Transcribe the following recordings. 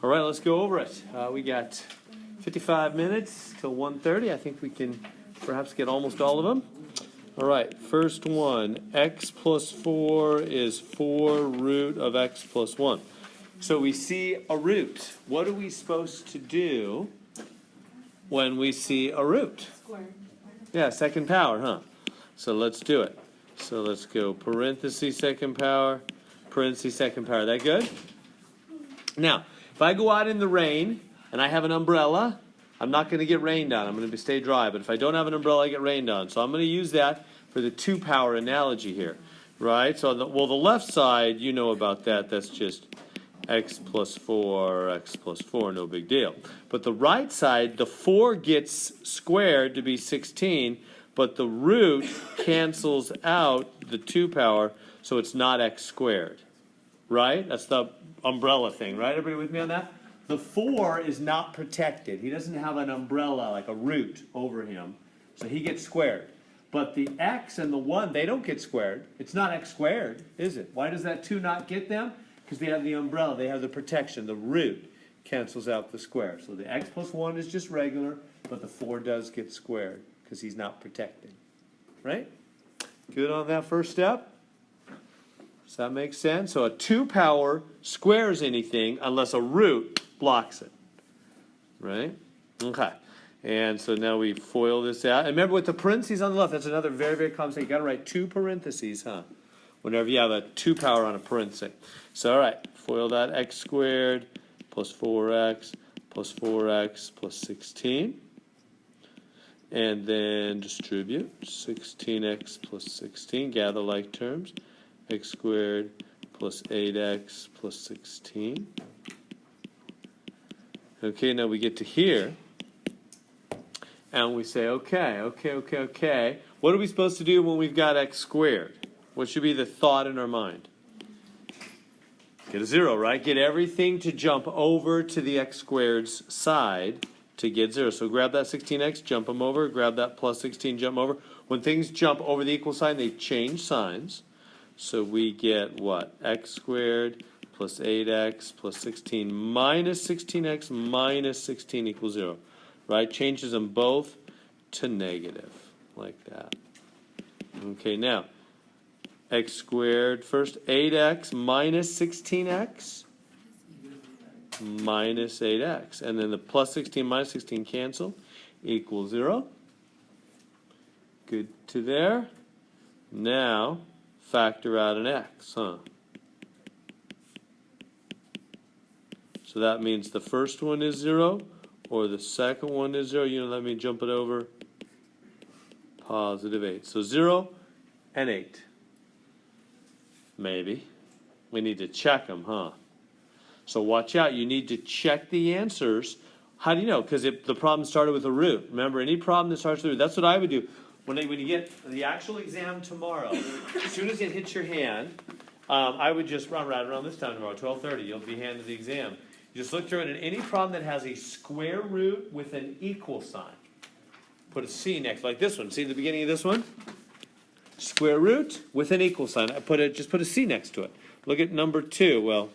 All right, let's go over it. We got 55 minutes till 1:30. I think we can perhaps get almost all of them. All right, first one, x plus 4 is 4 root of x plus 1. So we see a root. What are we supposed to do when we see a root? Square. Yeah, second power, huh? So let's do it. So let's go parentheses second power, parentheses second power. That good? Now, if I go out in the rain and I have an umbrella, I'm not going to get rained on. I'm going to stay dry. But if I don't have an umbrella, I get rained on. So I'm going to use that for the 2 power analogy here, right? So, the left side, you know about that. That's just x plus 4, no big deal. But the right side, the 4 gets squared to be 16, but the root cancels out the 2 power, so it's not x squared, right? That's the umbrella thing, right? Everybody with me on that? The 4 is not protected. He doesn't have an umbrella, like a root, over him, so he gets squared. But the x and the 1, they don't get squared. It's not x squared, is it? Why does that 2 not get them? Because they have the umbrella, they have the protection. The root cancels out the square. So the x plus 1 is just regular, but the 4 does get squared because he's not protected. Right? Good on that first step? Does that make sense? So a 2 power squares anything unless a root blocks it. Right? Okay. And so now we FOIL this out. And remember with the parentheses on the left, that's another very, very common thing. You've got to write 2 parentheses, huh? Whenever you have a 2 power on a parenthesis. So, all right, FOIL that, x squared plus 4x plus 4x plus 16. And then distribute 16x plus 16, gather like terms. X squared plus 8x plus 16. Okay, now we get to here. And we say, okay. What are we supposed to do when we've got x squared? What should be the thought in our mind? Get a 0, right? Get everything to jump over to the x squared's side to get 0. So grab that 16x, jump them over. Grab that plus 16, jump over. When things jump over the equal sign, they change signs. So we get what? X squared plus 8x plus 16 minus 16x minus 16 equals 0. Right? Changes them both to negative, like that. Okay, now, x squared first, 8x minus 16x minus 8x. And then the plus 16 minus 16 cancel, equals 0. Good to there. Now, factor out an x, huh? So that means the first one is 0, or the second one is 0. You know, let me jump it over. Positive 8. So 0 and 8. Maybe. We need to check them, huh? So watch out. You need to check the answers. How do you know? Because the problem started with a root. Remember, any problem that starts with a root, that's what I would do. When you get the actual exam tomorrow, as soon as it hits your hand, I would just run right around this time tomorrow, 12:30. You'll be handed the exam. You just look through it, and any problem that has a square root with an equal sign, put a C next, like this one. See the beginning of this one? Square root with an equal sign. Just put a C next to it. Look at number 2. Well,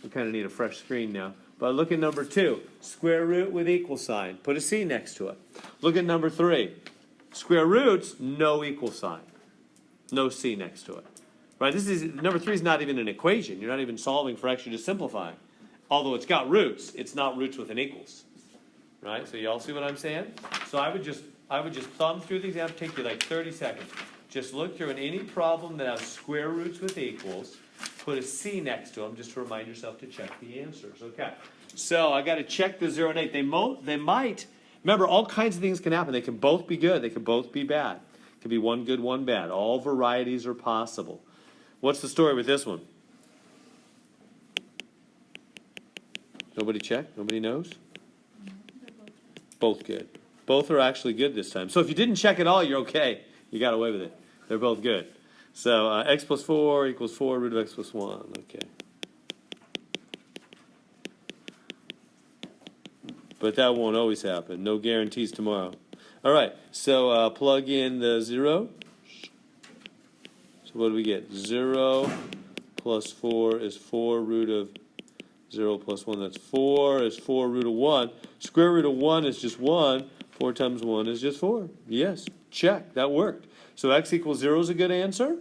we kind of need a fresh screen now. But look at number 2. Square root with equal sign. Put a C next to it. Look at number 3. Square roots, no equal sign. No C next to it. Right? Number 3 is not even an equation. You're not even solving for x, you're just simplifying. Although it's got roots, it's not roots with an equals. Right? So you all see what I'm saying? So I would just thumb through the exam, take you like 30 seconds. Just look through, and any problem that has square roots with equals, put a C next to them just to remind yourself to check the answers. Okay. So I got to check the 0 and 8. They might, remember, all kinds of things can happen. They can both be good. They can both be bad. It can be one good, one bad. All varieties are possible. What's the story with this one? Nobody checked? Nobody knows? Both good. Both are actually good this time. So if you didn't check at all, you're okay. You got away with it. They're both good. So x plus 4 equals 4 root of x plus 1. Okay. But that won't always happen. No guarantees tomorrow. All right. So plug in the 0. So what do we get? 0 plus 4 is 4 root of 0 plus 1, that's 4, is 4 root of 1. Square root of 1 is just 1. 4 times 1 is just 4. Yes, check, that worked. So x equals 0 is a good answer.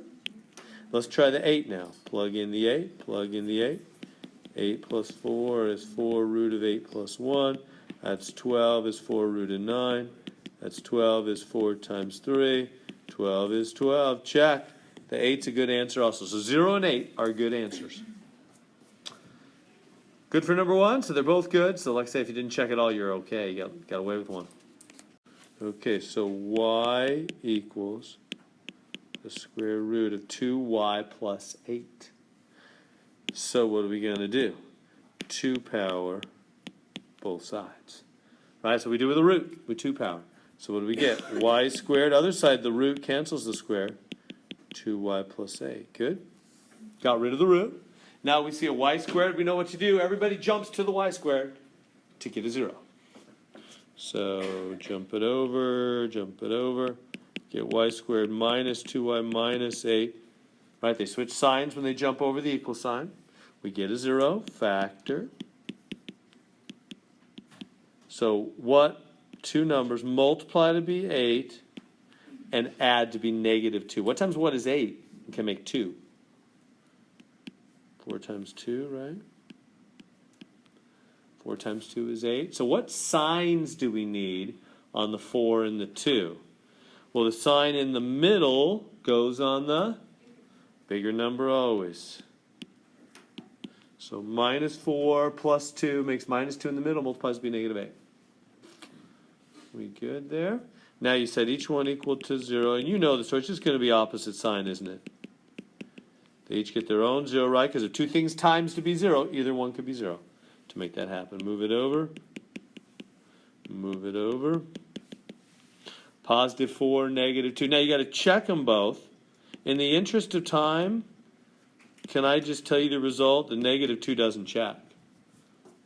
Let's try the 8 now. Plug in the 8, plug in the 8. 8 plus 4 is 4 root of 8 plus 1. That's 12 is 4 root of 9. That's 12 is 4 times 3. 12 is 12. Check. The 8's a good answer also. So 0 and 8 are good answers. Good for number 1, so they're both good. So like I say, if you didn't check it all, you're okay. You got away with 1. Okay, so y equals the square root of 2y plus 8. So what are we going to do? 2 power both sides. Right, so we do with a root, with 2 power. So what do we get? Y squared, other side, the root cancels the square. 2y plus 8. Good. Got rid of the root. Now we see a y squared. We know what to do. Everybody jumps to the y squared to get a 0. So jump it over, get y squared minus 2y minus 8. Right, they switch signs when they jump over the equal sign. We get a 0, factor. So what two numbers multiply to be 8 and add to be negative 2? What times what is 8? We can make 2. 4 times 2, right? 4 times 2 is 8. So what signs do we need on the 4 and the 2? Well, the sign in the middle goes on the bigger number always. So minus 4 plus 2 makes minus 2 in the middle, multiplies to be negative 8. We good there? Now you said each one equal to 0, and you know this, so it's just going to be opposite sign, isn't it? They each get their own 0, right? Because if two things times to be 0, either one could be 0. To make that happen, move it over. Move it over. Positive 4, negative 2. Now you got to check them both. In the interest of time, can I just tell you the result? The negative 2 doesn't check.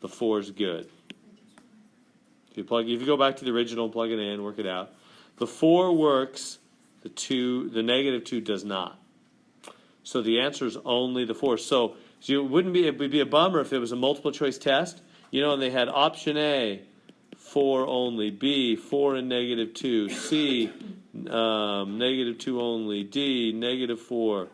The 4 is good. If you go back to the original, plug it in, work it out. The 4 works. The negative 2 does not. So the answer is only the 4. So it would be a bummer if it was a multiple choice test, you know, and they had option A, 4 only, B, 4 and negative 2, C, negative 2 only, D, negative 4,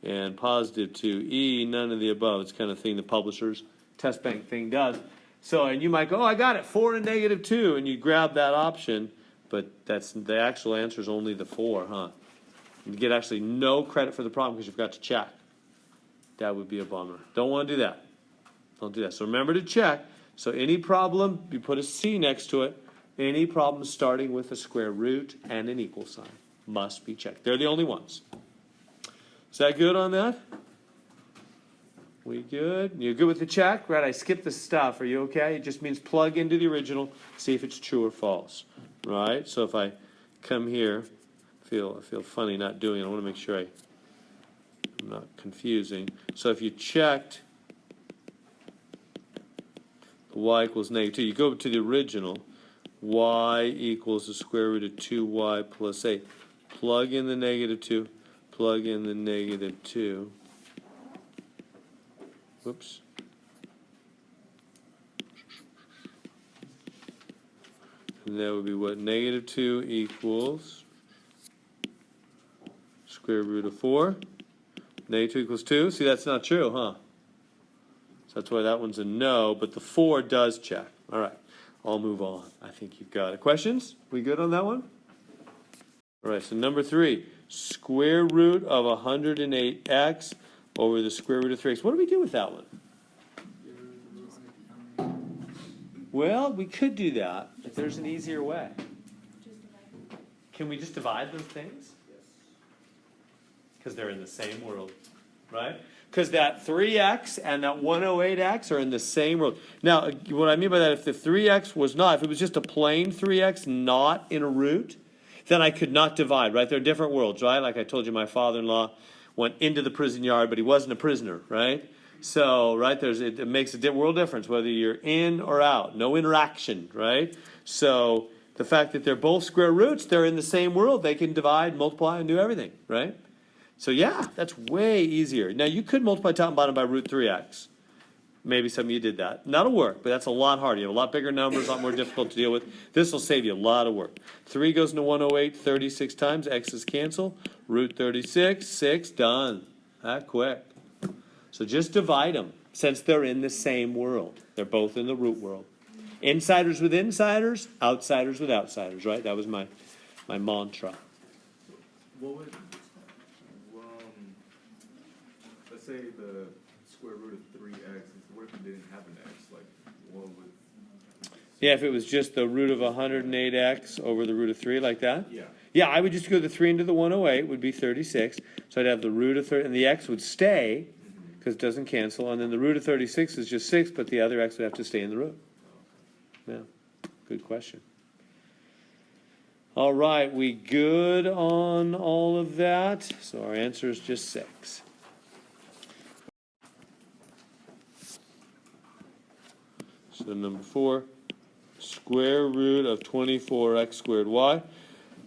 and positive 2, E, none of the above. It's kind of thing the publisher's test bank thing does. So, and you might go, oh, I got it, 4 and negative 2, and you grab that option, but that's the actual answer is only the 4, huh? You get actually no credit for the problem because you forgot to check. That would be a bummer. Don't want to do that. Don't do that. So remember to check. So any problem, you put a C next to it. Any problem starting with a square root and an equal sign must be checked. They're the only ones. Is that good on that? We good? You're good with the check? Right, I skipped the stuff. Are you okay? It just means plug into the original, see if it's true or false. Right? So if I come here, I feel funny not doing it. I want to make sure I'm not confusing. So if you checked y equals negative 2, you go to the original. Y equals the square root of 2y plus 8. Plug in the negative 2. Plug in the negative 2. Whoops. And that would be what? Negative 2 equals square root of 4. Negative 2 equals 2. See, that's not true, huh? So that's why that one's a no, but the 4 does check. All right, I'll move on. I think you've got it. Questions? We good on that one? All right, so number 3, square root of 108x over the square root of 3x. What do we do with that one? Well, we could do that, but there's an easier way. Can we just divide those things? Because they're in the same world, right? Because that 3x and that 108x are in the same world. Now, what I mean by that, if the 3x was not, if it was just a plain 3x not in a root, then I could not divide, right? They're different worlds, right? Like I told you, my father-in-law went into the prison yard, but he wasn't a prisoner, right? So, right, it makes a world difference whether you're in or out. No interaction, right? So the fact that they're both square roots, they're in the same world. They can divide, multiply, and do everything, right? So yeah, that's way easier. Now you could multiply top and bottom by root 3x. Maybe some of you did that. That'll work, but that's a lot harder. You have a lot bigger numbers, a lot more difficult to deal with. This will save you a lot of work. 3 goes into 108 36 times. X's cancel. Root 36, 6, done. That quick. So just divide them, since they're in the same world. They're both in the root world. Insiders with insiders, outsiders with outsiders, right? That was my mantra. What would, let's say the square root of 3x, what if it didn't have an x? Like, what would... Yeah, if it was just the root of 108x over the root of 3, like that? Yeah. Yeah, I would just go the 3 into the 108, would be 36. So I'd have the root of 30, and the x would stay, because it doesn't cancel. And then the root of 36 is just 6, but the other x would have to stay in the root. Yeah, good question. All right, we good on all of that? So our answer is just 6. So number 4, square root of 24x squared y.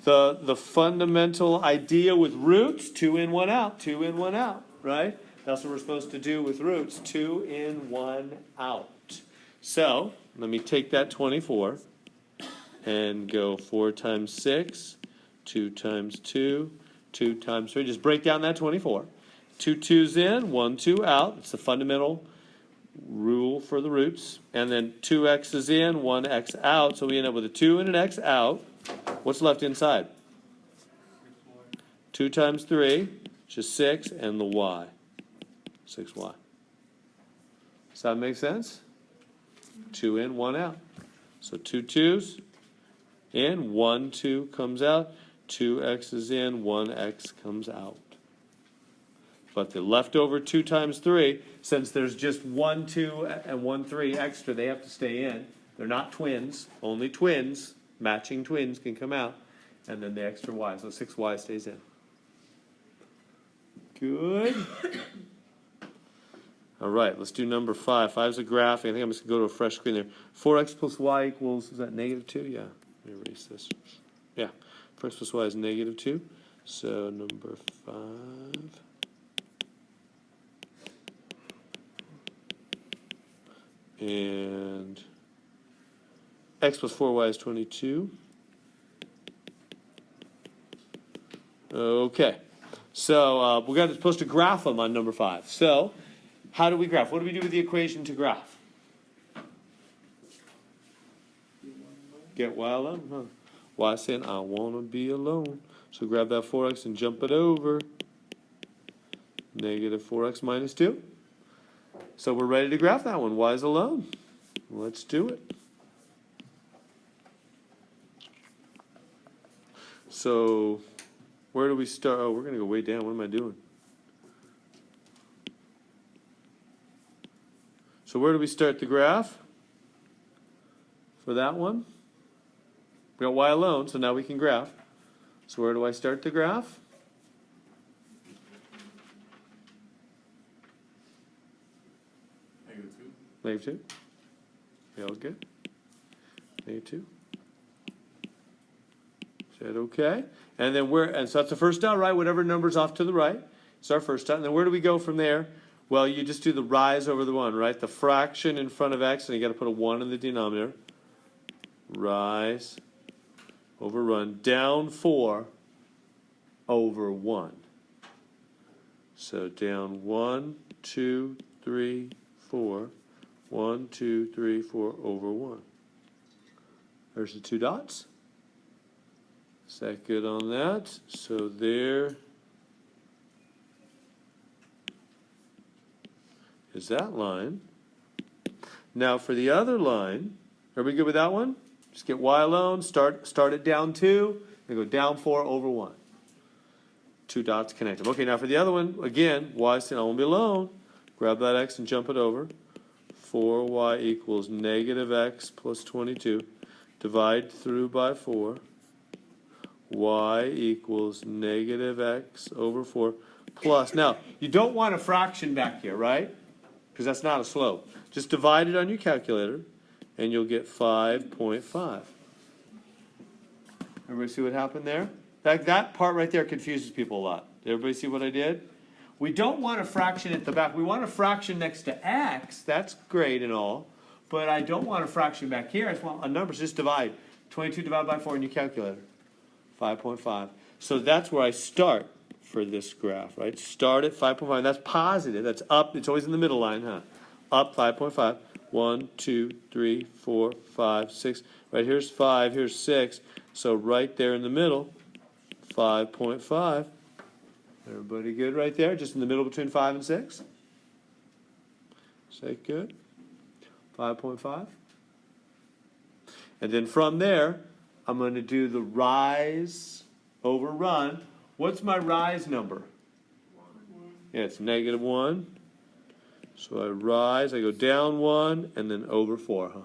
The fundamental idea with roots, 2 in, 1 out, 2 in, 1 out, right? That's what we're supposed to do with roots, 2 in, 1 out. So let me take that 24 and go 4 times 6, 2 times 2, 2 times 3. Just break down that 24. 2 2's in, 1 2 out. It's the fundamental rule for the roots. And then 2x is in, 1x out. So we end up with a 2 and an x out. What's left inside? 2 times 3, which is 6, and the y. 6y. Does that make sense? 2 in, 1 out. So 2 2's in, 1 2 comes out. 2x is in, 1x comes out. But the leftover 2 times 3, since there's just 1 2 and 1 3 extra, they have to stay in. They're not twins. Only twins, matching twins, can come out. And then the extra y. So 6y stays in. Good. All right, let's do number 5. 5 is a graph. I think I'm just going to go to a fresh screen there. 4x plus y equals, is that negative 2? Yeah. Let me erase this. Yeah. 4x plus y is negative 2. So number 5. And x plus 4y is 22. Okay. So we're supposed to graph them on number 5. So how do we graph? What do we do with the equation to graph? Get y alone, huh? Y saying, I want to be alone. So grab that 4x and jump it over. Negative 4x minus 2. So we're ready to graph that one. Y is alone. Let's do it. So where do we start? Oh, we're going to go way down. What am I doing? So where do we start the graph for that one? We got y alone, so now we can graph. So where do I start the graph? Negative 2. Negative 2. Yeah, good. Negative 2. Is that okay? And then so that's the first dot, right? Whatever number's off to the right. It's our first dot. And then where do we go from there? Well, you just do the rise over the 1, right? The fraction in front of x, and you got to put a 1 in the denominator. Rise over run. Down 4 over 1. So down 1, 2, 3, 4. 1, 2, 3, 4 over 1. There's the 2 dots. Is that good on that? So there is that line. Now for the other line, are we good with that one? Just get y alone, start it down 2, and go down 4 over 1. 2 dots connect them. Okay, now for the other one, again, y saying I won't be alone. Grab that x and jump it over. 4y equals negative x plus 22. Divide through by 4. Y equals negative x over 4 plus. Now, you don't want a fraction back here, right? Because that's not a slope. Just divide it on your calculator, and you'll get 5.5. Everybody see what happened there? That part right there confuses people a lot. Did everybody see what I did? we don't want a fraction at the back. We want a fraction next to x. That's great and all. But I don't want a fraction back here. I just want a number. So just divide. 22 divided by 4 in your calculator. 5.5. So that's where I start for this graph, right? Start at 5.5. That's positive. That's up. It's always in the middle line, huh? Up 5.5. 1, 2, 3, 4, 5, 6. Right, here's 5. Here's 6. So right there in the middle, 5.5. Everybody good right there? Just in the middle between 5 and 6? Say good. 5.5. And then from there, I'm going to do the rise over run. What's my rise number? 1. Yeah, it's -1. So I rise, I go down 1, and then over 4, huh?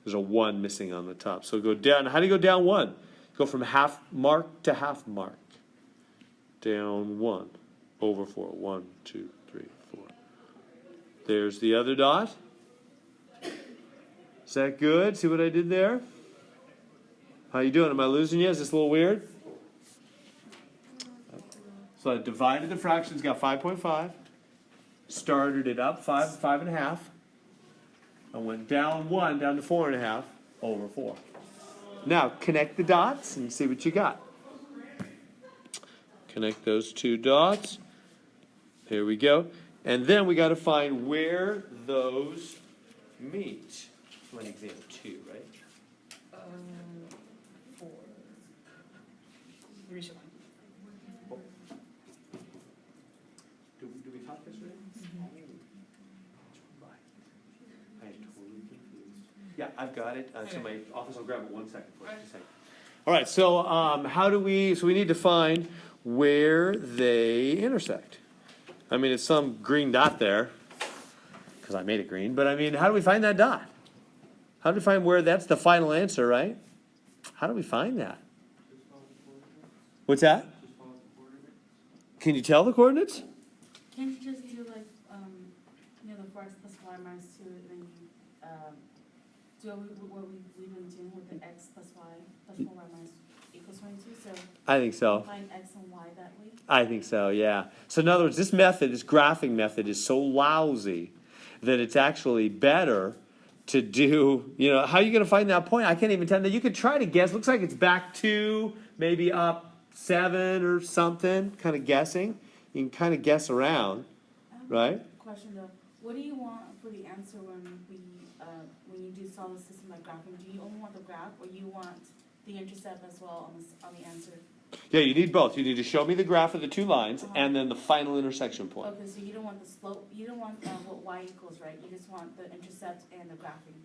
There's a 1 missing on the top. So go down. How do you go down 1? Go from half mark to half mark. Down 1, over 4. 1, 2, 3, 4. There's the other dot. Is that good? See what I did there? How you doing? Am I losing you? Is this a little weird? So I divided the fractions, got 5.5. Started it up 5.5. I went down 1, down to 4.5, over 4. Now connect the dots and see what you got. Connect those two dots. Here we go. And then we got to find where those meet. One exam 2, right? 4. Where's your one? Do we talk this right? I am totally confused. Yeah, I've got it. So my office will grab it 1 second for just a second. All right, so how do we, so we need to find where they intersect. I mean, it's some green dot there, because I made it green, but I mean, how do we find that dot? How do we find where that's the final answer, right? How do we find that? What's that? Can you tell the coordinates? Can't you just do like, the first plus y minus 2, and then you do what we've been doing with the x plus y plus 4y minus equals 22? So I think so. find x and y that way? I think so, yeah. So in other words, this method, this graphing method is so lousy that it's actually better to do, how are you going to find that point? I can't even tell that. You could try to guess. Looks like it's back 2, maybe up 7 or something, kind of guessing. You can kind of guess around, right? Question though, what do you want for the answer when you do solid system like graphing? Do you only want the graph, or you want the intercept as well on the answer? Yeah, you need both. You need to show me the graph of the two lines and then the final intersection point. Okay, so you don't want the slope, you don't want what y equals, right? You just want the intercept and the graphing,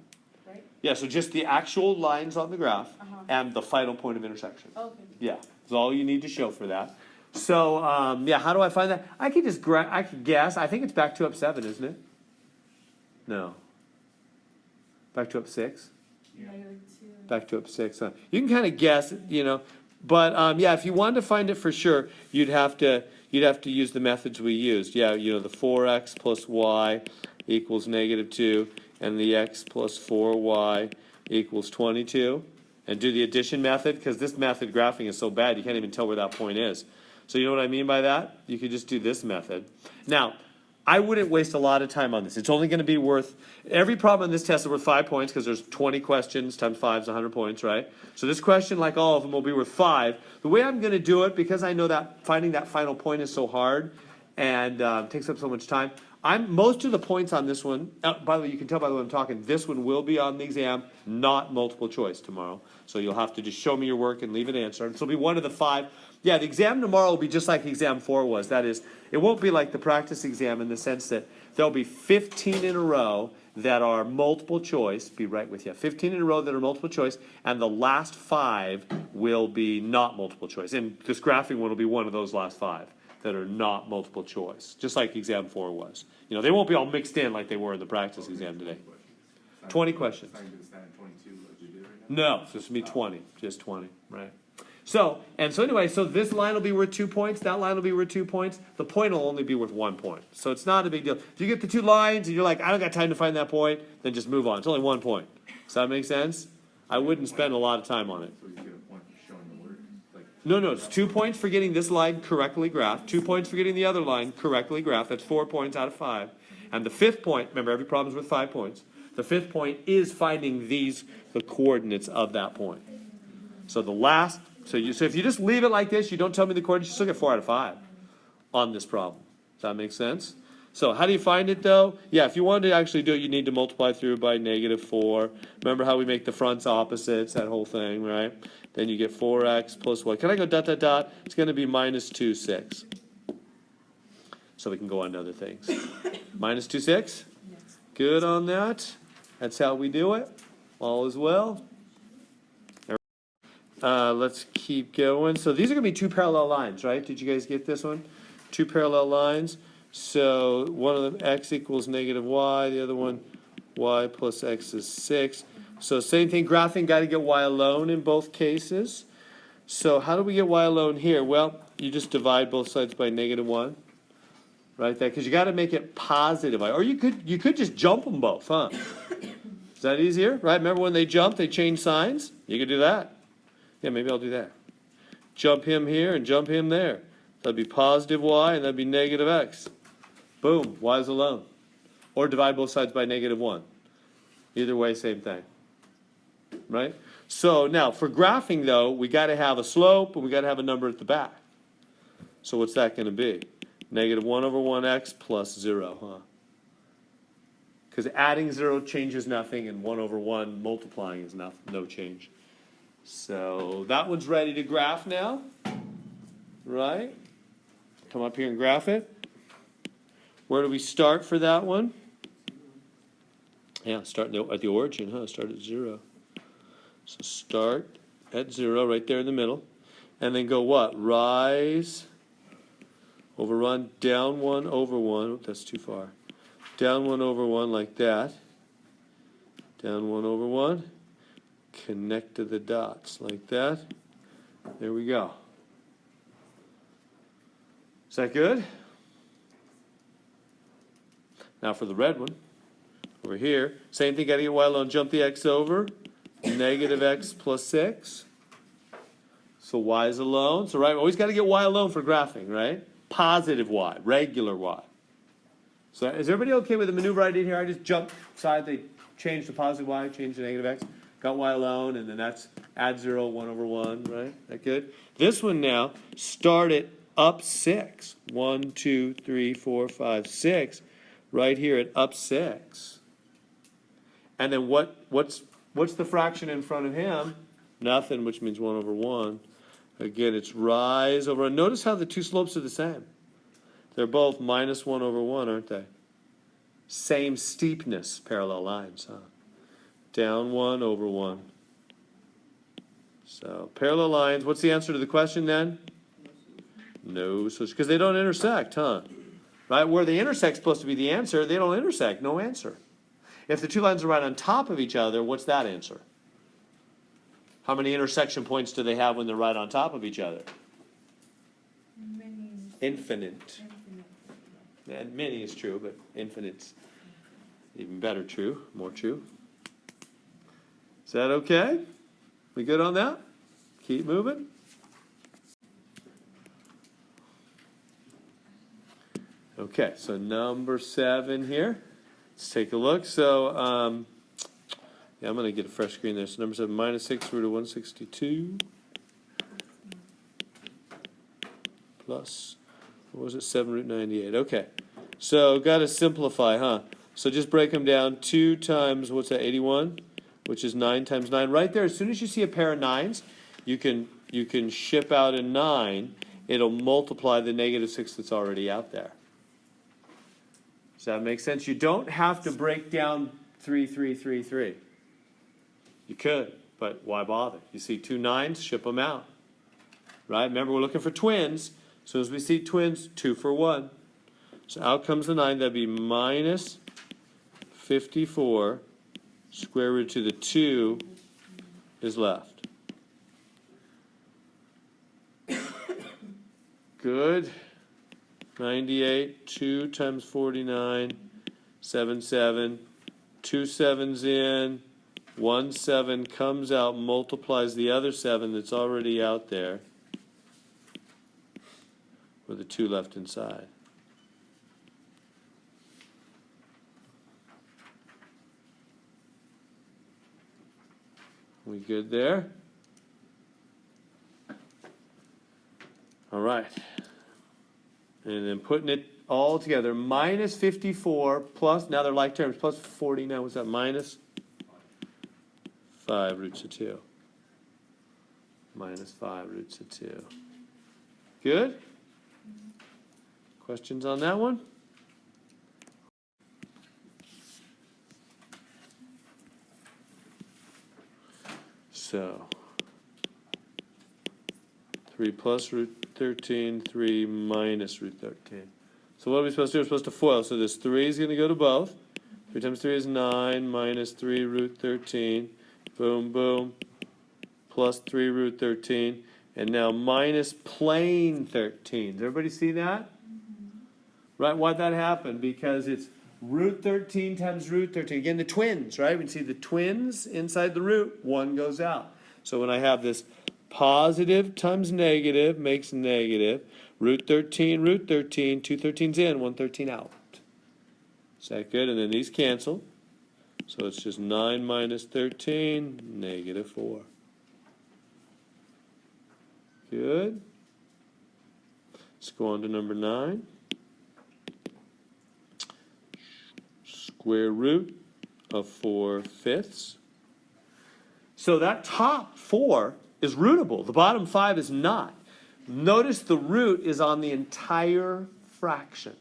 right? Yeah, so just the actual lines on the graph and the final point of intersection. Okay. Yeah, that's all you need to show for that. So, yeah, how do I find that? I could just I could guess. I think it's back 2 up 7, isn't it? No. Back 2 up 6? -2. Back 2 up 6. Huh? You can kind of guess, But yeah, if you wanted to find it for sure, you'd have to use the methods we used. Yeah, the 4x plus y equals -2, and the x plus 4y equals 22, and do the addition method, because this method graphing is so bad you can't even tell where that point is. So you know what I mean by that? You could just do this method. Now, I wouldn't waste a lot of time on this. It's only going to be worth, every problem in this test is worth 5 points, because there's 20 questions times 5 is 100 points, right? So this question, like all of them, will be worth 5. The way I'm going to do it, because I know that finding that final point is so hard and takes up so much time, most of the points on this one, by the way, you can tell by the way I'm talking, this one will be on the exam, not multiple choice tomorrow. So you'll have to just show me your work and leave an answer. And so it'll be one of the 5. Yeah, the exam tomorrow will be just like exam 4 was. That is, it won't be like the practice exam in the sense that there'll be 15 in a row that are multiple choice. Be right with you. 15 in a row that are multiple choice, and the last 5 will be not multiple choice. And this graphing one will be one of those last 5 that are not multiple choice, just like exam 4 was. They won't be all mixed in like they were in the practice exam today. 20 questions. It's not going to stand at 22 like you did right now? No, so it's going to be 20, just 20, right? So anyway, so this line will be worth 2 points, that line will be worth 2 points, the point will only be worth 1 point. So it's not a big deal. If you get the 2 lines and you're like, I don't got time to find that point, then just move on. It's only 1 point. Does that make sense? I wouldn't spend a lot of time on it. So you get a point for showing the work, like No, it's 2 points for getting this line correctly graphed, 2 points for getting the other line correctly graphed. That's 4 points out of 5. And the fifth point, remember every problem's worth 5 points. The fifth point is finding the coordinates of that point. So so if you just leave it like this, you don't tell me the coordinates, you still get 4 out of 5 on this problem. Does that make sense? So how do you find it though? Yeah, if you wanted to actually do it, you need to multiply through by -4. Remember how we make the fronts opposites, that whole thing, right? Then you get 4x plus what? Can I go dot, dot, dot? It's going to be -2, 6. So we can go on to other things. -2, 6? Yes. Good on that. That's how we do it. All is well. Let's keep going. So these are going to be 2 parallel lines, right? Did you guys get this one? 2 parallel lines. So one of them x equals -y, the other one y plus x is 6. So same thing, graphing, got to get y alone in both cases. So how do we get y alone here? Well, you just divide both sides by -1, right there, because you got to make it positive. Or you could just jump them both, huh? Is that easier, right? Remember when they jump, they change signs? You could do that. Yeah, maybe I'll do that. Jump him here and jump him there. That'd be positive y and that'd be -x. Boom, y is alone. Or divide both sides by -1. Either way, same thing. Right? So now, for graphing though, we got to have a slope and we got to have a number at the back. So what's that going to be? -1/1x plus 0, huh? Because adding 0 changes nothing and 1/1 multiplying is no change. So that one's ready to graph now. Right? Come up here and graph it. Where do we start for that one? Yeah, start at the origin, huh? Start at 0. So start at 0, right there in the middle. And then go what? Rise, overrun, down 1/1. Oh, that's too far. Down 1/1 like that. Down 1/1. Connect to the dots like that. There we go. Is that good? Now for the red one, over here, same thing, got to get y alone, jump the x over, -x plus 6. So y is alone. So right, always got to get y alone for graphing, right? Positive y, regular y. So is everybody okay with the maneuver I did here? I just jumped side, they changed to positive y, changed to -x, got y alone, and then that's add 0, 1/1, right? That good? This one now, start it up 6. 1, 2, 3, 4, 5, 6. Right here at up 6. And then what's the fraction in front of him? Nothing, which means 1/1. Again, it's rise over. And notice how the two slopes are the same. They're both -1/1, aren't they? Same steepness, parallel lines, huh? Down 1/1. So parallel lines, what's the answer to the question then? No, so because they don't intersect, huh? Right? Where they intersect is supposed to be the answer. They don't intersect, no answer. If the two lines are right on top of each other, what's that answer? How many intersection points do they have when they're right on top of each other? Many. Infinite. And many is true, but infinite's even better true, more true. Is that okay? We good on that? Keep moving. Okay, so number 7 here. Let's take a look. So, yeah, I'm going to get a fresh screen there. So number 7, -6√162 plus, what was it, 7√98. Okay, so got to simplify, huh? So just break them down. 2 times, what's that, 81? Which is 9 times 9. Right there, as soon as you see a pair of 9s, you can ship out a 9. It'll multiply the -6 that's already out there. Does that make sense? You don't have to break down 3, 3, 3, 3. You could, but why bother? You see 2 9s, ship them out. Right? Remember, we're looking for twins. As soon as we see twins, 2 for 1. So out comes the 9. That'd be -54. Square root to the 2 is left. Good. 98, 2 times 49, 77, 2 7s in, 1 7 comes out, multiplies the other 7 that's already out there. with the 2 left inside. We good there? All right. And then putting it all together, minus 54 plus, now they're like terms, plus 49, what's that, minus 5 roots of 2. Minus 5 roots of 2. Good? Questions on that one? So, 3 plus root 13, 3 minus root 13. So what are we supposed to do? We're supposed to FOIL. So this 3 is going to go to both. 3 times 3 is 9, minus 3 root 13. Boom, boom. Plus 3 root 13. And now minus plane 13. Does everybody see that? Right, why'd that happen? Because it's root 13 times root 13. Again, the twins, right? We can see the twins inside the root. 1 goes out. So when I have this positive times negative makes negative. Root 13, 2 13's in, 1 13 out. Is that good? And then these cancel. So it's just 9 minus 13, negative 4. Good. Let's go on to number 9. Square root of 4/5. So that top 4 is rootable. The bottom 5 is not. Notice the root is on the entire fraction.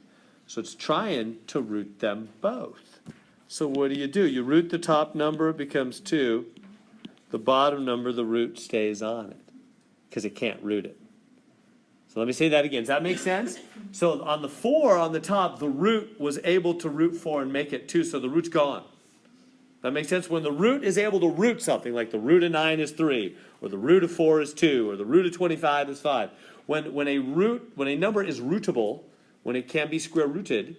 So it's trying to root them both. So what do? You root the top number, it becomes 2. The bottom number, the root stays on it because it can't root it. So let me say that again. Does that make sense? So on the 4 on the top, the root was able to root 4 and make it 2, so the root's gone. That makes sense? When the root is able to root something, like the root of 9 is 3, or the root of 4 is 2, or the root of 25 is 5. When a number is rootable, when it can be square rooted,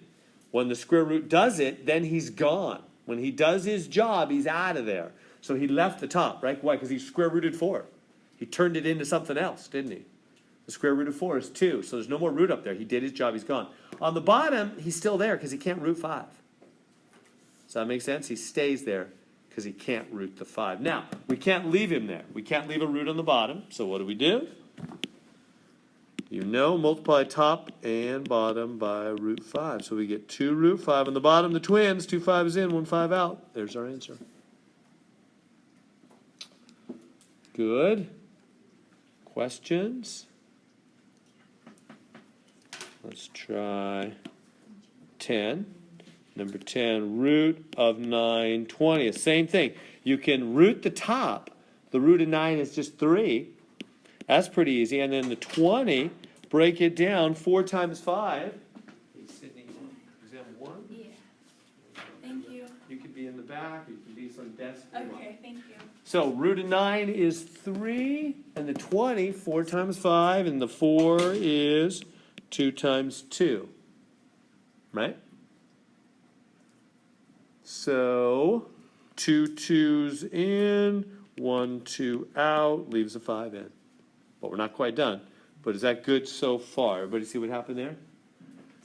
when the square root does it, then he's gone. When he does his job, he's out of there. So he left the top, right? Why? Because he square rooted 4. He turned it into something else, didn't he? The square root of 4 is 2, so there's no more root up there. He did his job, he's gone. On the bottom, he's still there because he can't root 5. Does that make sense? He stays there because he can't root the 5. Now, we can't leave him there. We can't leave a root on the bottom, so what do? You know, multiply top and bottom by root 5. So we get 2 root 5. On the bottom, the twins, 2 5s in, 1 5 out. There's our answer. Good. Questions? Let's try 10. Number 10, root of 9/20. Same thing. You can root the top. The root of 9 is just 3. That's pretty easy. And then the 20, break it down. 4 times 5. Hey, Sydney, exam 1? Yeah. Thank you. You could be in the back. You can be some desk. Okay, thank you. So root of 9 is 3. And the 20, 4 times 5. And the 4 is 2 times 2. Right? So 2 2s in, 1 2 out, leaves a 5 in. But we're not quite done. But is that good so far? Everybody see what happened there?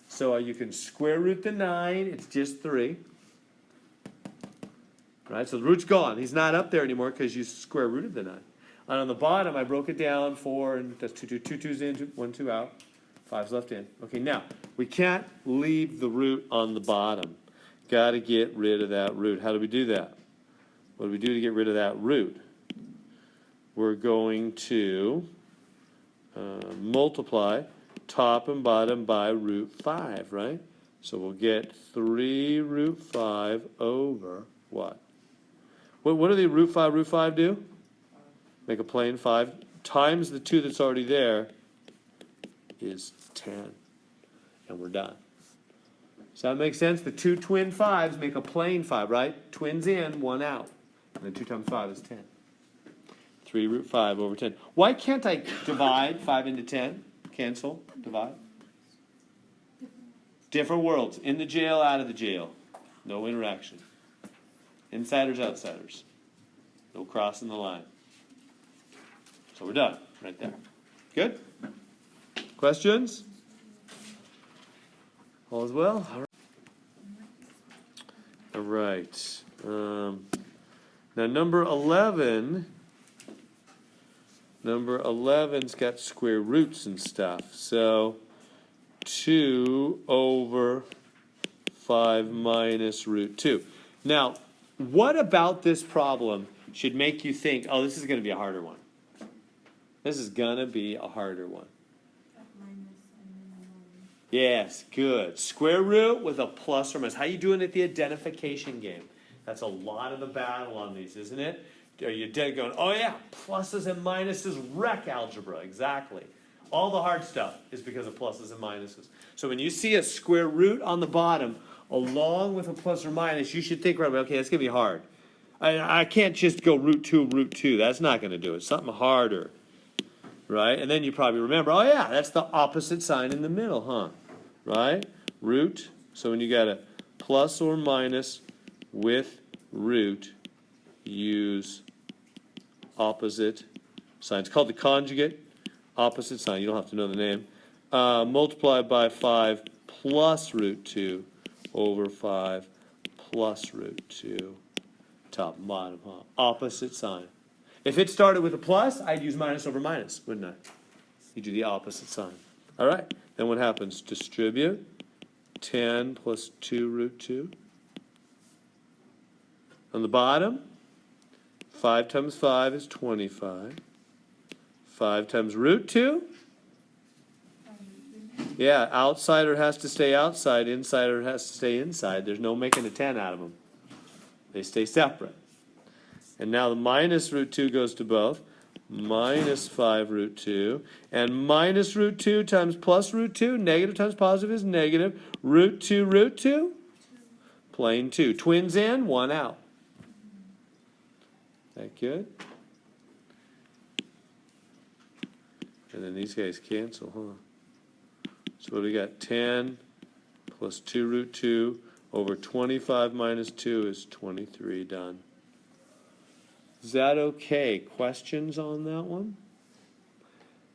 So you can square root the 9. It's just 3. Right? So the root's gone. He's not up there anymore because you square rooted the 9. And on the bottom, I broke it down. 4, and that's 2 2s in, 1 2 out. 5's left in. Okay, now, we can't leave the root on the bottom. Got to get rid of that root. How do we do that? What do we do to get rid of that root? We're going to multiply top and bottom by root 5, right? So we'll get 3 root 5 over what? What do the root 5 do? Make a plane 5 times the 2 that's already there is 10. And we're done. Does that make sense? The 2 twin 5s make a plane 5, right? Twins in, 1 out. And then 2 times 5 is 10. 3 root 5 over 10. Why can't I divide 5 into 10? Cancel, divide. Different worlds. In the jail, out of the jail. No interaction. Insiders, outsiders. No crossing the line. So we're done right there. Good? Questions? All is well? All right. Now number 11. Number 11's got square roots and stuff. So 2 over 5 minus root 2. Now, what about this problem should make you think, oh, this is going to be a harder one? This is going to be a harder one. Yes, good. Square root with a plus or minus. How you doing at the identification game? That's a lot of the battle on these, isn't it? Are you dead going, oh yeah, pluses and minuses, wreck algebra. Exactly. All the hard stuff is because of pluses and minuses. So when you see a square root on the bottom, along with a plus or minus, you should think right away, okay, that's going to be hard. I can't just go root 2. That's not going to do it. Something harder. Right? And then you probably remember, oh yeah, that's the opposite sign in the middle, huh? Right? Root. So when you got a plus or minus with root, use opposite sign. It's called the conjugate opposite sign. You don't have to know the name. Multiply by 5 plus root 2 over 5 plus root 2. Top and bottom, huh? Opposite sign. If it started with a plus, I'd use minus over minus, wouldn't I? You do the opposite sign. All right. Then what happens? Distribute 10 plus 2 root 2. On the bottom, 5 times 5 is 25. 5 times root 2. Yeah, outsider has to stay outside, insider has to stay inside. There's no making a 10 out of them. They stay separate. And now the minus root 2 goes to both. Minus 5 root 2. And minus root 2 times plus root 2. Negative times positive is negative. Root 2. Plain 2. Twins in, 1 out. That good? And then these guys cancel, huh? So what do we got? 10 plus 2 root 2 over 25 minus 2 is 23. Done. Is that okay? Questions on that one?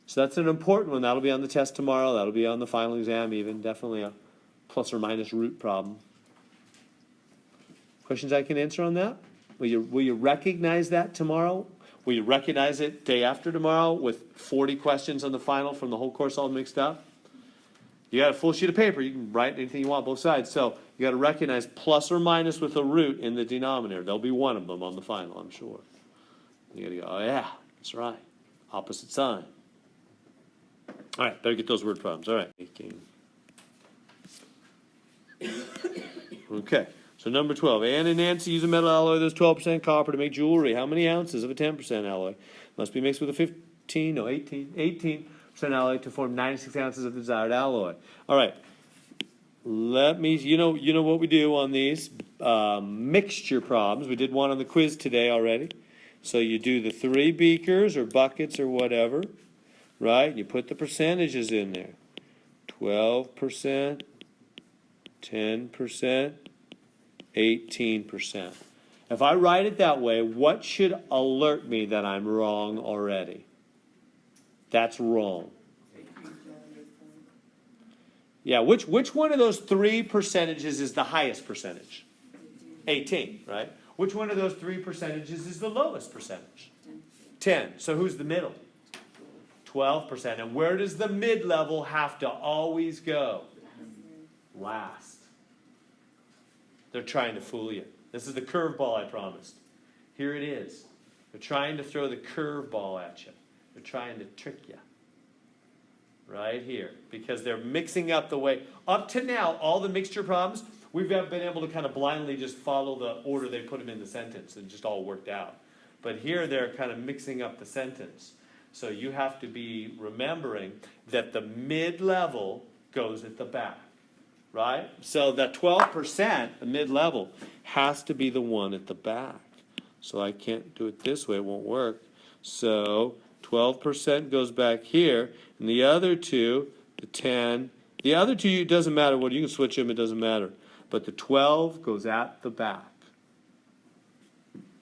So that's an important one. That'll be on the test tomorrow. That'll be on the final exam even. Definitely a plus or minus root problem. Questions I can answer on that? Will you recognize that tomorrow? Will you recognize it day after tomorrow with 40 questions on the final from the whole course all mixed up? You got a full sheet of paper. You can write anything you want both sides. So you got to recognize plus or minus with a root in the denominator. There'll be one of them on the final, I'm sure. You got to go, oh yeah, that's right. Opposite sign. All right, better get those word problems. All right. Okay, so number 12. Ann and Nancy use a metal alloy that's 12% copper to make jewelry. How many ounces of a 10% alloy must be mixed with a 18% alloy to form 96 ounces of the desired alloy? All right. Let me, you know what we do on these mixture problems. We did one on the quiz today already. So you do the 3 beakers or buckets or whatever, right? You put the percentages in there. 12%, 10%, 18%. If I write it that way, what should alert me that I'm wrong already? That's wrong. Yeah, which one of those 3 percentages is the highest percentage? 18, right? Which one of those 3 percentages is the lowest percentage? 10. So who's the middle? 12%. And where does the mid-level have to always go? Last. They're trying to fool you. This is the curveball I promised. Here it is. They're trying to throw the curveball at you. They're trying to trick you. Right here. Because they're mixing up the way. Up to now, all the mixture problems, we've been able to kind of blindly just follow the order they put them in the sentence and just all worked out. But here they're kind of mixing up the sentence. So you have to be remembering that the mid-level goes at the back. Right? So that 12%, the mid-level, has to be the one at the back. So I can't do it this way. It won't work. So 12% goes back here. And the other two, the 10, the other two, it doesn't matter what. You can switch them. It doesn't matter. But the 12 goes at the back.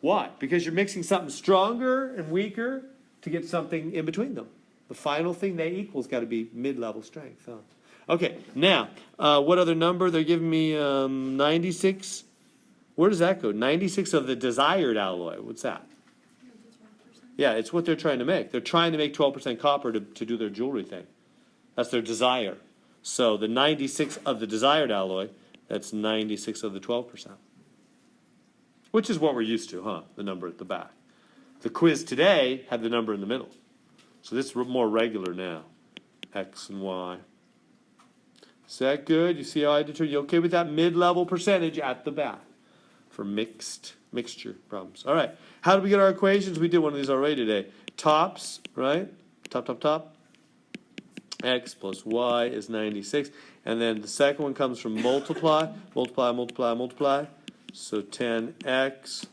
Why? Because you're mixing something stronger and weaker to get something in between them. The final thing they equal's got to be mid-level strength. Huh? Okay, now, what other number? They're giving me 96. Where does that go? 96 of the desired alloy. What's that? Yeah, it's what they're trying to make. They're trying to make 12% copper to do their jewelry thing. That's their desire. So the 96 of the desired alloy, that's 96 of the 12%. Which is what we're used to, huh? The number at the back. The quiz today had the number in the middle. So this is more regular now. X and Y. Is that good? You see how I determine? You okay with that mid-level percentage at the back for mixture problems? All right. How do we get our equations? We did one of these already today. Tops, right? Top. X plus Y is 96. And then the second one comes from multiply. So 10X,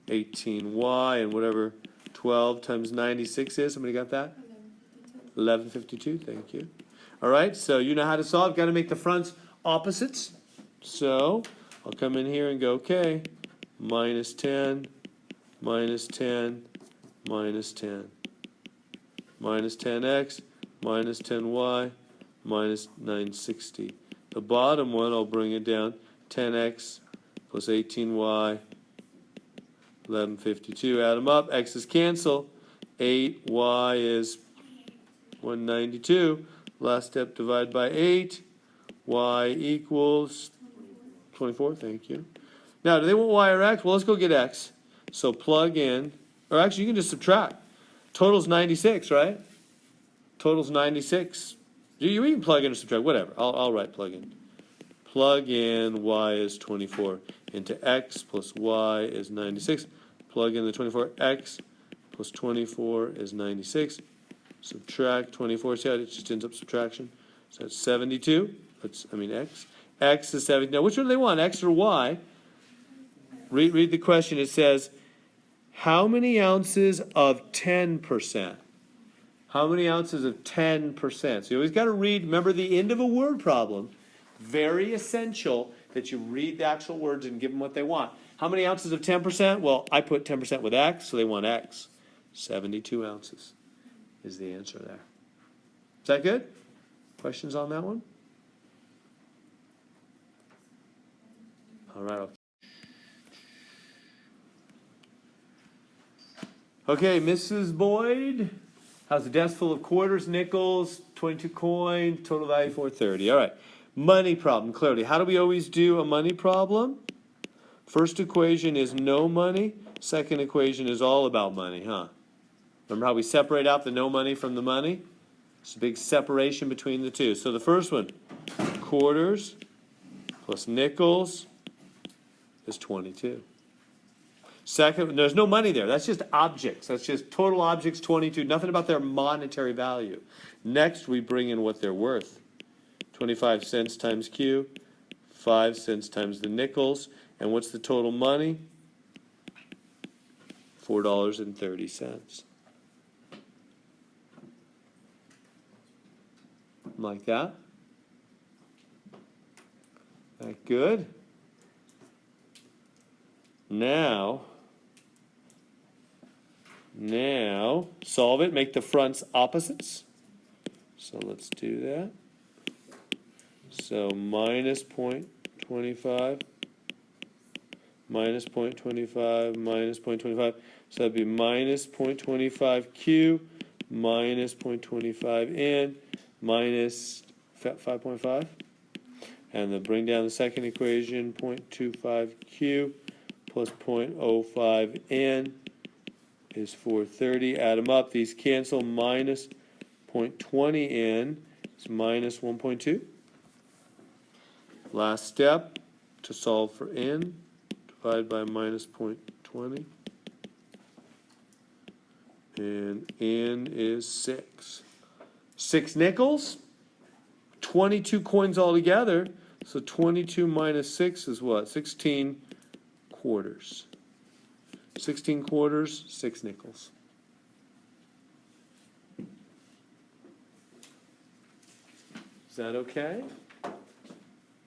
18Y, and whatever 12 times 96 is. Somebody got that? 1152, thank you. All right, so you know how to solve. Got to make the fronts opposites. So I'll come in here and go, okay, minus 10, minus 10, minus 10. Minus 10X, minus 10Y, minus 960. The bottom one, I'll bring it down, 10X plus 18Y, 1152. Add them up, X's cancel. 8Y is 192. Last step, divide by 8. Y equals 24, thank you. Now, do they want Y or X? Well, let's go get X. So plug in, or actually you can just subtract. Total's 96, right? Total's 96. You even plug in or subtract, whatever. I'll write plug in. Plug in Y is 24 into X plus Y is 96. Plug in the 24. X plus 24 is 96. Subtract 24. See how it just ends up subtraction? So that's 72. X. X is 70. Now, which one do they want, X or Y? Read the question. It says, how many ounces of 10%? How many ounces of 10%? So you always got to read, remember the end of a word problem, very essential that you read the actual words and give them what they want. How many ounces of 10%? Well, I put 10% with X, so they want X. 72 ounces is the answer there. Is that good? Questions on that one? All right. Okay, Mrs. Boyd. How's the desk full of quarters, nickels, 22 coin, total value 430. All right. Money problem, clearly. How do we always do a money problem? First equation is no money. Second equation is all about money, huh? Remember how we separate out the no money from the money? It's a big separation between the two. So the first one, quarters plus nickels is 22. Second, there's no money there. That's just objects. That's just total objects, 22. Nothing about their monetary value. Next, we bring in what they're worth. 25 cents times Q, 5 cents times the nickels. And what's the total money? $4.30. Like that. That good? Now, solve it. Make the fronts opposites. So let's do that. So minus 0.25, minus 0.25, minus 0.25. So that'd be minus 0.25 Q, minus 0.25 N, minus 5.5. And then bring down the second equation, 0.25 Q plus 0.05 N is 430. Add them up. These cancel. Minus 0.20 N is minus 1.2. Last step to solve for N. Divide by minus 0.20. And N is 6. 6 nickels. 22 coins altogether. So 22 minus 6 is what? 16 quarters. 16 quarters, 6 nickels. Is that okay?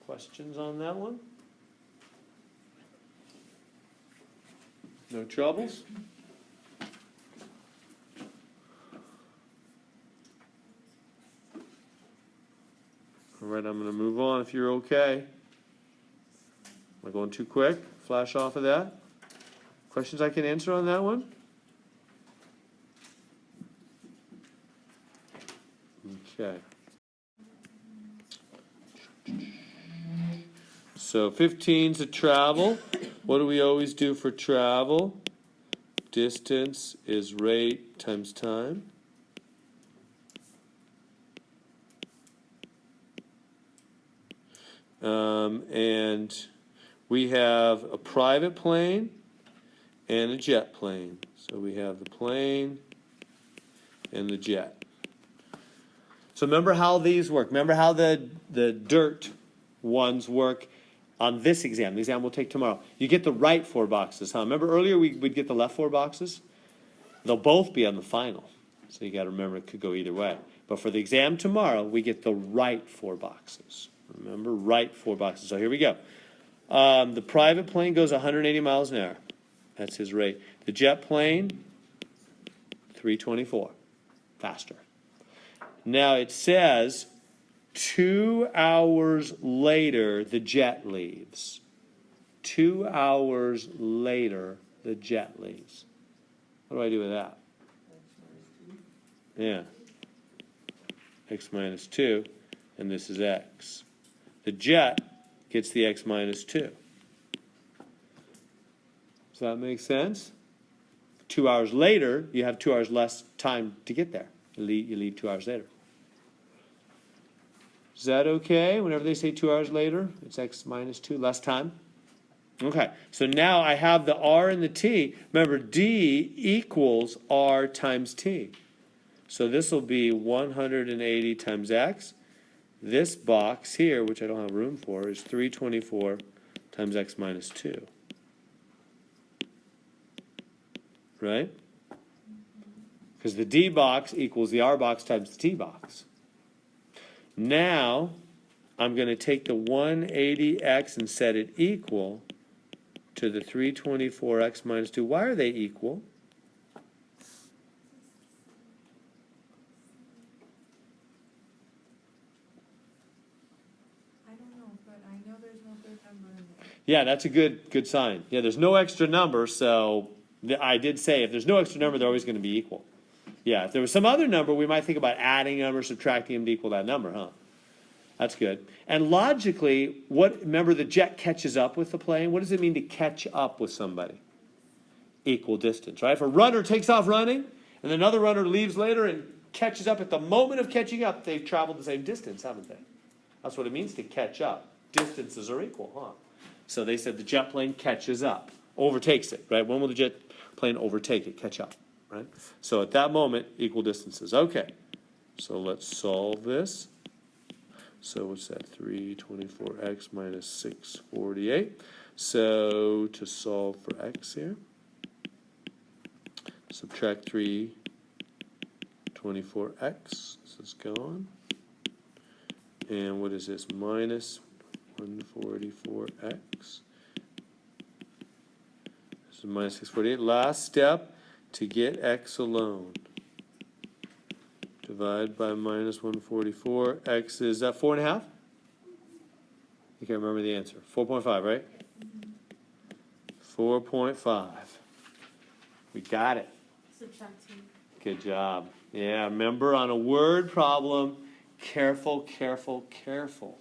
Questions on that one? No troubles? All All right, I'm going to move on if you're okay. Am I going too quick? Flash off of that. Questions I can answer on that one? Okay. So 15's a travel. What do we always do for travel? Distance is rate times time. And we have a private plane and a jet plane. So we have the plane and the jet. So remember how these work. Remember how the dirt ones work on this exam. The exam we'll take tomorrow. You get the right 4 boxes, huh? Remember earlier we'd get the left 4 boxes? They'll both be on the final. So you got to remember it could go either way. But for the exam tomorrow, we get the right 4 boxes. Remember, right 4 boxes. So here we go. The private plane goes 180 miles an hour. That's his rate. The jet plane, 324. Faster. Now it says 2 hours later, the jet leaves. 2 hours later, the jet leaves. What do I do with that? Yeah. X minus 2, and this is x. The jet gets the x minus 2. Does that make sense? 2 hours later, you have 2 hours less time to get there. You leave 2 hours later. Is that okay? Whenever they say 2 hours later, it's x minus 2, less time. Okay, so now I have the r and the t. Remember, d equals r times t. So this will be 180 times x. This box here, which I don't have room for, is 324 times x minus 2. Right? Because the d box equals the r box times the t box. Now, I'm going to take the 180x and set it equal to the 324x minus 2. Why are they equal? I don't know, but I know there's no third number in there. Yeah, that's a good sign. Yeah, there's no extra number, so I did say if there's no extra number, they're always going to be equal. Yeah, if there was some other number, we might think about adding them or subtracting them to equal that number, huh? That's good. And logically, remember the jet catches up with the plane? What does it mean to catch up with somebody? Equal distance, right? If a runner takes off running, and another runner leaves later and catches up at the moment of catching up, they've traveled the same distance, haven't they? That's what it means to catch up. Distances are equal, huh? So they said the jet plane catches up, overtakes it, right? When will the jet plane overtake it, catch up, right? So at that moment, equal distances. Okay, so let's solve this. So what's that? 324x minus 648. So to solve for x here, subtract 324x. This is gone. And what is this? Minus 144x. This is minus 648. Last step, to get x alone. Divide by minus 144. X is that 4.5? You can't remember the answer. 4.5, right? 4.5. We got it. Subtract 2. Good job. Yeah, remember on a word problem, careful, careful, careful.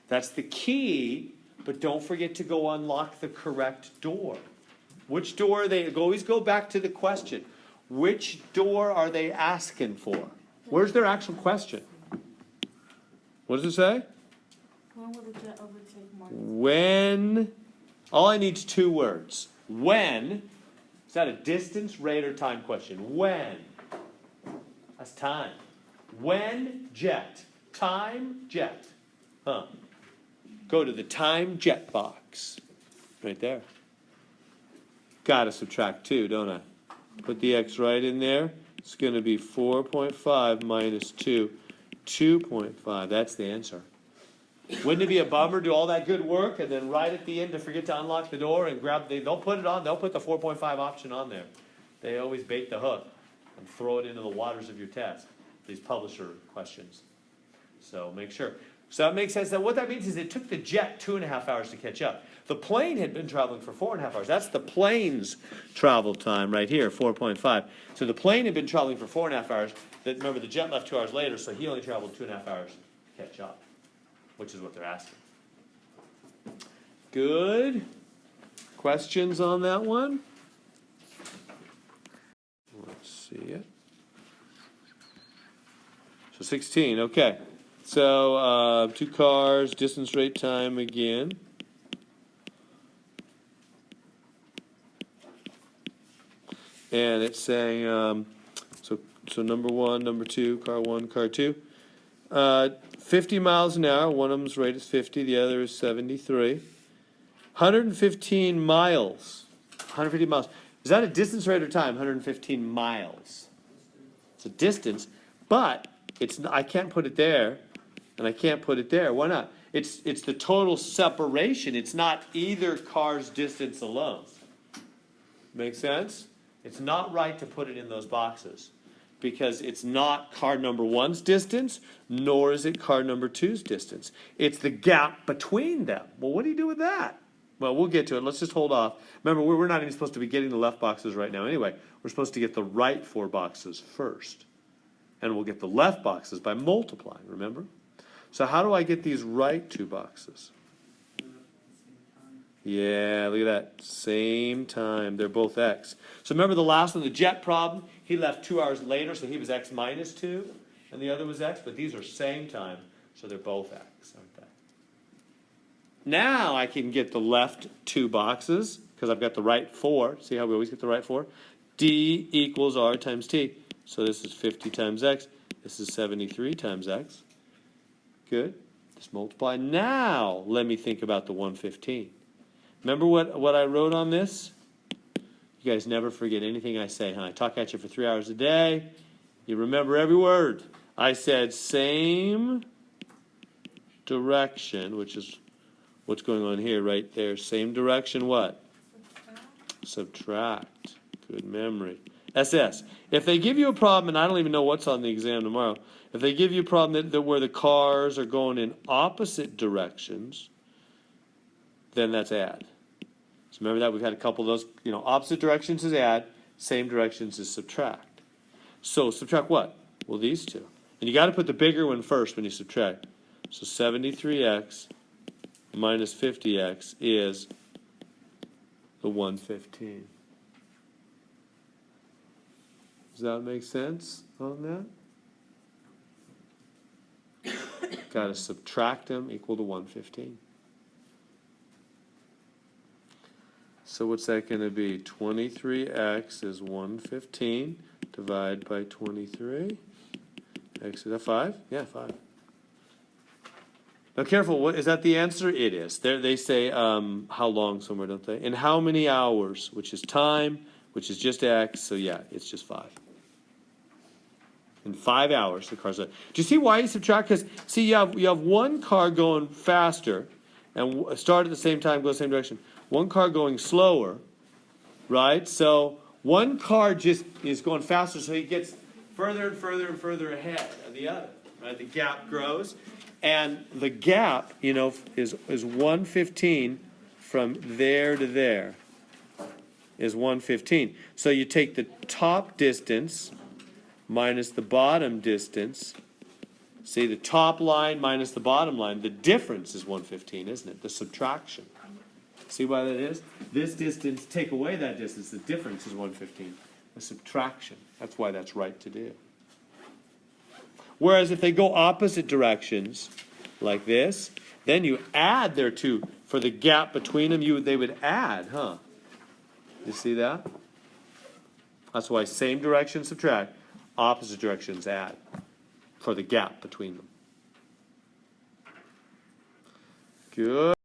That's the key, but don't forget to go unlock the correct door. Which door are they? Always go back to the question. Which door are they asking for? Where's their actual question? What does it say? When will the jet overtake more? When, all I need is 2 words. When, is that a distance, rate, or time question? When, that's time. When, jet. Time, jet. Huh. Go to the time jet box. Right there. Gotta subtract 2, don't I? Put the x right in there. It's going to be 4.5 minus 2, 2.5. That's the answer. Wouldn't it be a bummer to do all that good work and then right at the end to forget to unlock the door and grab they'll put it on, they'll put the 4.5 option on there. They always bait the hook and throw it into the waters of your test, these publisher questions. So make sure. So that makes sense. Now what that means is it took the jet 2.5 hours to catch up. The plane had been traveling for 4.5 hours. That's the plane's travel time right here, 4.5. So the plane had been traveling for 4.5 hours. Remember, the jet left 2 hours later, so he only traveled 2.5 hours to catch up, which is what they're asking. Good. Questions on that one? Let's see it. So 16, okay. So 2 cars, distance, rate, time again. And it's saying, so number 1, number 2, car 1, car 2. 50 miles an hour, one of them's rate is 50, the other is 73. 115 miles. 150 miles. Is that a distance, rate, or time? 115 miles. It's a distance, but I can't put it there, and I can't put it there. Why not? It's the total separation. It's not either car's distance alone. Make sense? It's not right to put it in those boxes because it's not car number 1's distance, nor is it car number 2's distance. It's the gap between them. Well, what do you do with that? Well, we'll get to it. Let's just hold off. Remember, we're not even supposed to be getting the left boxes right now anyway. We're supposed to get the right 4 boxes first. And we'll get the left boxes by multiplying, remember? So how do I get these right 2 boxes? Yeah, look at that. Same time. They're both x. So remember the last one, the jet problem? He left 2 hours later, so he was x minus 2, and the other was x. But these are same time, so they're both x, aren't they? Now I can get the left 2 boxes, because I've got the right 4. See how we always get the right 4? D equals r times t. So this is 50 times x. This is 73 times x. Good. Just multiply. Now let me think about the 115. Remember what I wrote on this? You guys never forget anything I say, huh? I talk at you for 3 hours a day. You remember every word. I said same direction, which is what's going on here right there. Same direction what? Subtract. Good memory. SS. If they give you a problem, and I don't even know what's on the exam tomorrow, if they give you a problem that where the cars are going in opposite directions, then that's add. So remember that we've had a couple of those, opposite directions is add, same directions is subtract. So subtract what? Well, these two. And you got to put the bigger one first when you subtract. So 73x minus 50x is the 115. Does that make sense on that? Got to subtract them equal to 115. So what's that going to be? 23x is 115 divided by 23. X is that 5? Yeah, 5. Now careful, is that the answer? It is. They say how long somewhere, don't they? In how many hours, which is time, which is just x, so yeah, it's just 5. In 5 hours, the car's. Do you see why you subtract? Because see, you have one car going faster, and start at the same time, go the same direction. One car going slower, right? So one car just is going faster, so he gets further and further and further ahead of the other. Right? The gap grows, and the gap, is 115 from there to there. Is 115. So you take the top distance minus the bottom distance. See, the top line minus the bottom line. The difference is 115, isn't it? The subtraction. See why that is? This distance, take away that distance, the difference is 115. The subtraction. That's why that's right to do. Whereas if they go opposite directions, like this, then you add their two. For the gap between them, they would add, huh? You see that? That's why same direction subtract, opposite directions add. For the gap between them. Good.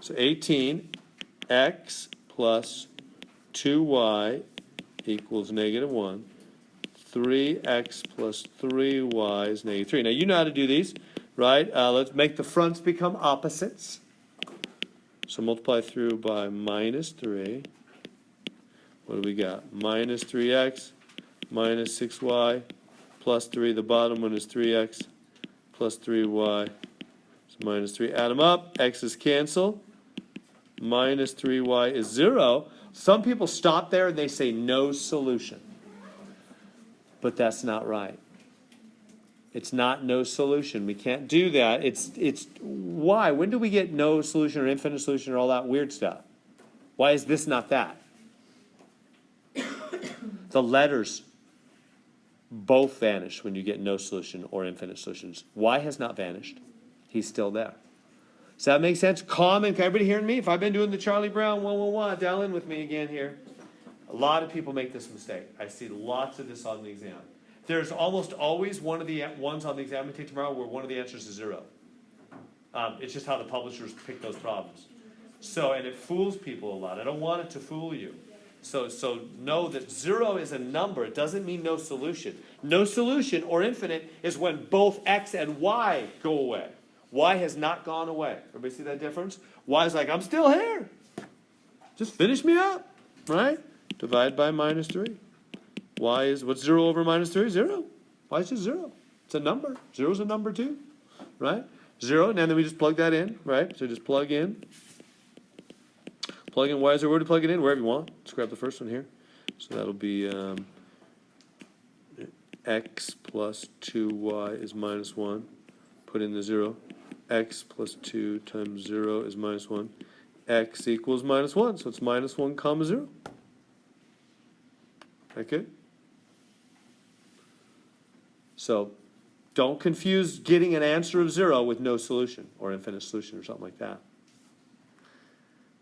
So 18x plus 2y equals -1. 3x plus 3y is -3. Now you know how to do these, right? Let's make the fronts become opposites. So multiply through by -3. What do we got? -3x minus 6y plus 3. The bottom one is 3x plus 3y is minus 3. Add them up. X's cancel. Minus 3y is 0. Some people stop there and they say no solution. But that's not right. It's not no solution. We can't do that. It's why? When do we get no solution or infinite solution or all that weird stuff? Why is this not that? The letters both vanish when you get no solution or infinite solutions. Y has not vanished. He's still there. Does that make sense? Common. Can everybody hear me? If I've been doing the Charlie Brown 111, dial in with me again here. A lot of people make this mistake. I see lots of this on the exam. There's almost always one of the ones on the exam we take tomorrow where one of the answers is 0. It's just how the publishers pick those problems. So, and it fools people a lot. I don't want it to fool you. So know that 0 is a number. It doesn't mean no solution. No solution or infinite is when both x and y go away. Y has not gone away. Everybody see that difference? Y is like, I'm still here. Just finish me up, right? Divide by minus 3. Y is, what's 0 over minus 3? 0. Y is just 0. It's a number. 0 is a number too, right? 0, and then we just plug that in, right? So just plug in. Plug in y is there where to plug it in? Wherever you want. Let's grab the first one here. So that'll be x plus 2y is minus 1. Put in the 0. X plus 2 times 0 is minus 1. X equals minus 1. So it's minus 1 comma 0. Okay? So don't confuse getting an answer of 0 with no solution or infinite solution or something like that.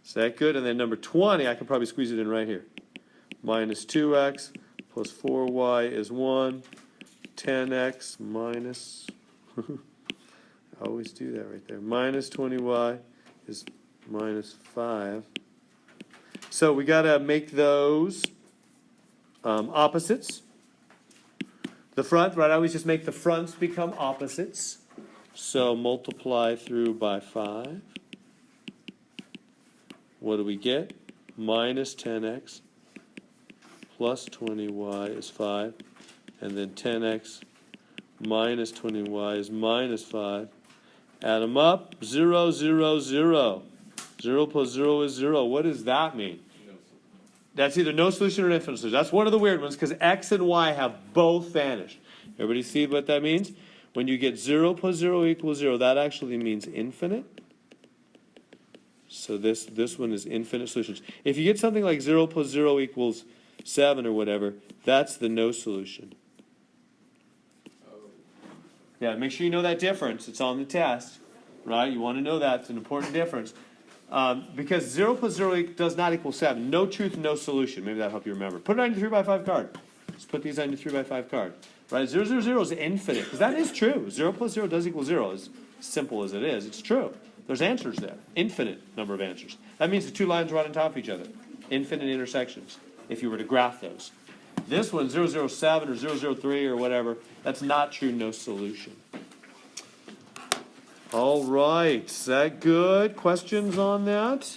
Is that good? And then number 20, I can probably squeeze it in right here. Minus 2x plus 4y is 1. 10x minus, I always do that right there. Minus 20y is minus 5. So we got to make those opposites. The front, right? I always just make the fronts become opposites. So multiply through by 5. What do we get? Minus 10x plus 20y is 5. And then 10x minus 20y is minus 5. Add them up. 0, 0, 0. 0 plus 0 is 0. What does that mean? That's either no solution or infinite solution. That's one of the weird ones because x and y have both vanished. Everybody see what that means? When you get 0 plus 0 equals 0, that actually means infinite. So this one is infinite solutions. If you get something like 0 plus 0 equals 7 or whatever, that's the no solution. Yeah, make sure you know that difference. It's on the test, right? You want to know that. It's an important difference. Because 0 plus 0 does not equal 7. No truth, no solution. Maybe that'll help you remember. Put it on your 3x5 card. Just put these on your 3x5 card. Right? 0, 0, 0 is infinite. Because that is true. 0 plus 0 does equal 0. As simple as it is, it's true. There's answers there. Infinite number of answers. That means the two lines run on top of each other. Infinite intersections, if you were to graph those. This one, 007 or 003 or whatever, that's not true, no solution. All right, is that good? Questions on that?